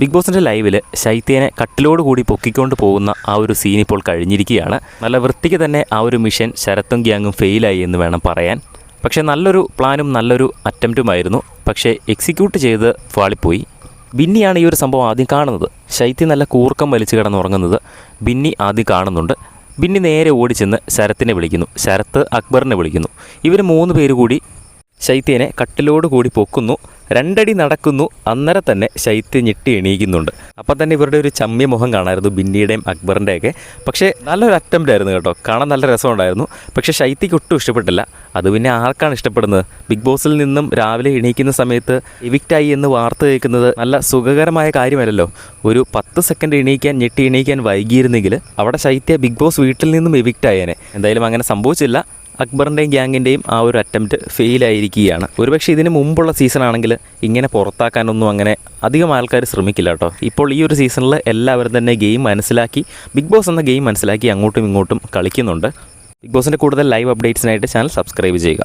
Big ബോസിൻ്റെ ലൈവിൽ ശൈത്യനെ കട്ടിലോട് കൂടി പൊക്കിക്കൊണ്ട് പോകുന്ന ആ ഒരു സീൻ ഇപ്പോൾ കഴിഞ്ഞിരിക്കുകയാണ്. നല്ല വൃത്തിക്ക് തന്നെ ആ ഒരു മിഷൻ ശരത്തും ഗ്യാങ്ങും ഫെയിലായി എന്ന് വേണം പറയാൻ. പക്ഷേ നല്ലൊരു പ്ലാനും നല്ലൊരു അറ്റംപ്റ്റുമായിരുന്നു. പക്ഷേ എക്സിക്യൂട്ട് ചെയ്ത് ഫാളിപ്പോയി. ബിന്നിയാണ് ഈ ഒരു സംഭവം ആദ്യം കാണുന്നത്. ശൈത്യം നല്ല കൂർക്കം വലിച്ചു കിടന്നുറങ്ങുന്നത് ബിന്നി ആദ്യം കാണുന്നുണ്ട്. ബിന്നി നേരെ ഓടിച്ചെന്ന് ശരത്തിനെ വിളിക്കുന്നു. ശരത്ത് അക്ബറിനെ വിളിക്കുന്നു. ഇവർ 3 പേര് കൂടി ശൈത്യനെ കട്ടിലോട് കൂടി പൊക്കുന്നു. 2 അടി നടക്കുന്നു. അന്നേരം തന്നെ ശൈത്യം ഞെട്ടി എണീക്കുന്നുണ്ട്. അപ്പം തന്നെ ഇവരുടെ ഒരു ചമ്മിയ മുഖം കാണായിരുന്നു, ബിന്നിയുടെയും അക്ബറിൻ്റെയൊക്കെ. പക്ഷേ നല്ലൊരു അറ്റംപ്റ്റ് ആയിരുന്നു കേട്ടോ. കാണാൻ നല്ല രസമുണ്ടായിരുന്നു. പക്ഷേ ശൈത്യക്ക് ഒട്ടും ഇഷ്ടപ്പെട്ടില്ല. അത് പിന്നെ ആർക്കാണ് ഇഷ്ടപ്പെടുന്നത്? ബിഗ് ബോസിൽ നിന്നും രാവിലെ എണീക്കുന്ന സമയത്ത് എവിക്റ്റായി എന്ന് വാർത്ത കേൾക്കുന്നത് നല്ല സുഖകരമായ കാര്യമല്ലല്ലോ. ഒരു 10 സെക്കൻഡ് ഞെട്ടി എണീക്കാൻ വൈകിയിരുന്നെങ്കിൽ അവിടെ ശൈത്യ ബിഗ് ബോസ് വീട്ടിൽ നിന്നും എവിക്റ്റായേനെ. എന്തായാലും അങ്ങനെ സംഭവിച്ചില്ല. അക്ബറിൻ്റെയും ഗ്യാങ്ങിൻ്റെയും ആ ഒരു അറ്റംപ്റ്റ് ഫെയിലായിരിക്കുകയാണ്. ഒരുപക്ഷെ ഇതിന് മുമ്പുള്ള സീസണാണെങ്കിൽ ഇങ്ങനെ പുറത്താക്കാനൊന്നും അങ്ങനെ അധികം ആൾക്കാർ ശ്രമിക്കില്ല കേട്ടോ. ഇപ്പോൾ ഈ ഒരു സീസണിൽ എല്ലാവരും തന്നെ ഗെയിം മനസ്സിലാക്കി, ബിഗ് ബോസ് എന്ന ഗെയിം മനസ്സിലാക്കി അങ്ങോട്ടും ഇങ്ങോട്ടും കളിക്കുന്നുണ്ട്. ബിഗ് ബോസിൻ്റെ കൂടുതൽ ലൈവ് അപ്ഡേറ്റ്സിനായിട്ട് ചാനൽ സബ്സ്ക്രൈബ് ചെയ്യുക.